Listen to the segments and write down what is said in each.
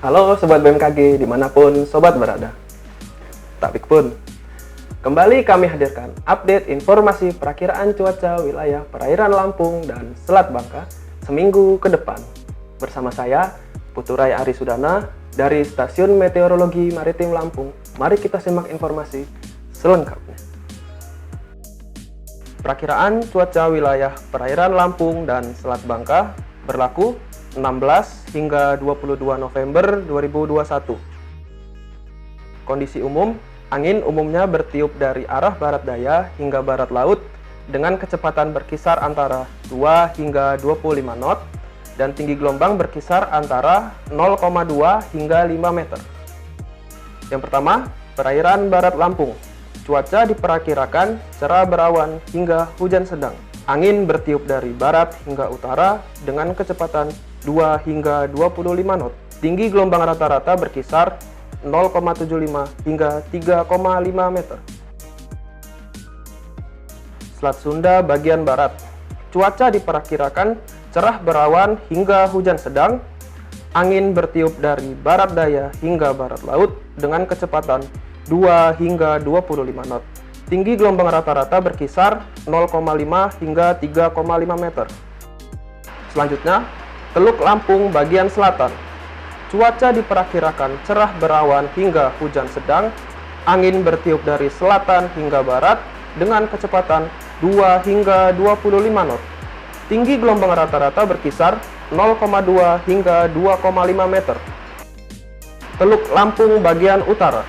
Halo Sobat BMKG dimanapun Sobat berada. Tak pun, kembali kami hadirkan update informasi perakiraan cuaca wilayah perairan Lampung dan Selat Bangka seminggu ke depan. Bersama saya, Puturai Ari Sudana dari Stasiun Meteorologi Maritim Lampung. Mari kita simak informasi selengkapnya. Perakiraan cuaca wilayah perairan Lampung dan Selat Bangka berlaku 16 hingga 22 November 2021. Kondisi umum, angin umumnya bertiup dari arah barat daya hingga barat laut dengan kecepatan berkisar antara 2 hingga 25 knot dan tinggi gelombang berkisar antara 0,2 hingga 5 meter. Yang pertama, perairan barat Lampung. Cuaca diperkirakan cerah berawan hingga hujan sedang. Angin bertiup dari barat hingga utara dengan kecepatan 2 hingga 25 knot. Tinggi gelombang rata-rata berkisar 0,75 hingga 3,5 meter. Selat Sunda bagian barat. Cuaca diperkirakan cerah berawan hingga hujan sedang. Angin bertiup dari barat daya hingga barat laut dengan kecepatan 2 hingga 25 knot. Tinggi gelombang rata-rata berkisar 0,5 hingga 3,5 meter. Selanjutnya, Teluk Lampung bagian selatan. Cuaca diperkirakan cerah berawan hingga hujan sedang. Angin bertiup dari selatan hingga barat dengan kecepatan 2 hingga 25 knot. Tinggi gelombang rata-rata berkisar 0,2 hingga 2,5 meter. Teluk Lampung bagian utara.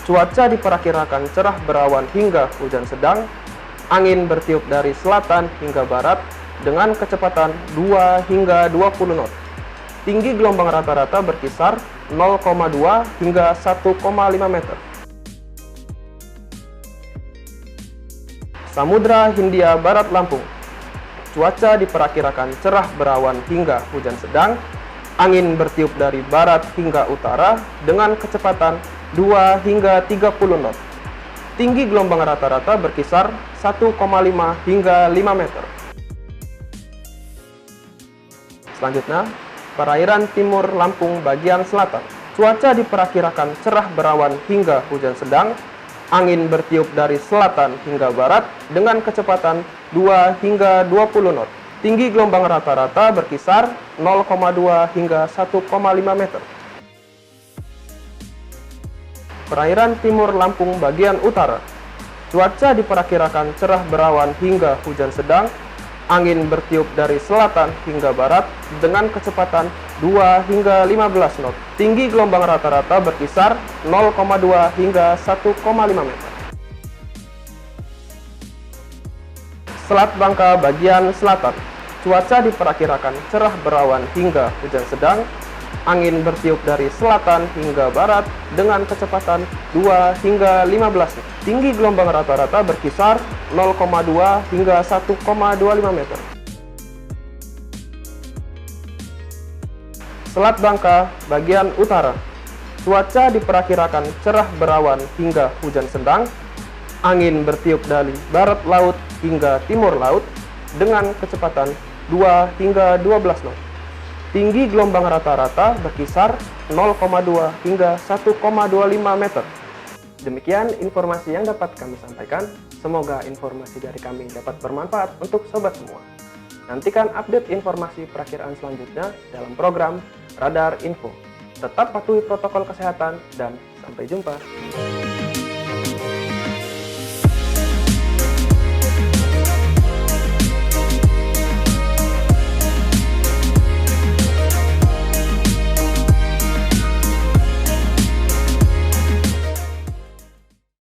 Cuaca diperkirakan cerah berawan hingga hujan sedang. Angin bertiup dari selatan hingga barat dengan kecepatan 2 hingga 20 knot. Tinggi gelombang rata-rata berkisar 0,2 hingga 1,5 meter. Samudra Hindia Barat Lampung. Cuaca diperkirakan cerah berawan hingga hujan sedang. Angin bertiup dari barat hingga utara dengan kecepatan 2 hingga 30 knot. Tinggi gelombang rata-rata berkisar 1,5 hingga 5 meter. Selanjutnya, perairan timur Lampung bagian selatan. Cuaca diperkirakan cerah berawan hingga hujan sedang. Angin bertiup dari selatan hingga barat dengan kecepatan 2 hingga 20 knot. Tinggi gelombang rata-rata berkisar 0,2 hingga 1,5 meter. Perairan timur Lampung bagian utara. Cuaca diperkirakan cerah berawan hingga hujan sedang. Angin bertiup dari selatan hingga barat dengan kecepatan 2 hingga 15 knot. Tinggi gelombang rata-rata berkisar 0,2 hingga 1,5 meter. Selat Bangka bagian selatan. Cuaca diperkirakan cerah berawan hingga hujan sedang. Angin bertiup dari selatan hingga barat dengan kecepatan 2 hingga 15 knot. Tinggi gelombang rata-rata berkisar 0,2 hingga 1,25 meter. Selat Bangka bagian utara. Cuaca diperkirakan cerah berawan hingga hujan sedang. Angin bertiup dari barat laut hingga timur laut dengan kecepatan 2 hingga 12 knot. Tinggi gelombang rata-rata berkisar 0,2 hingga 1,25 meter. Demikian informasi yang dapat kami sampaikan. Semoga informasi dari kami dapat bermanfaat untuk sobat semua. Nantikan update informasi perakiraan selanjutnya dalam program Radar Info. Tetap patuhi protokol kesehatan dan sampai jumpa.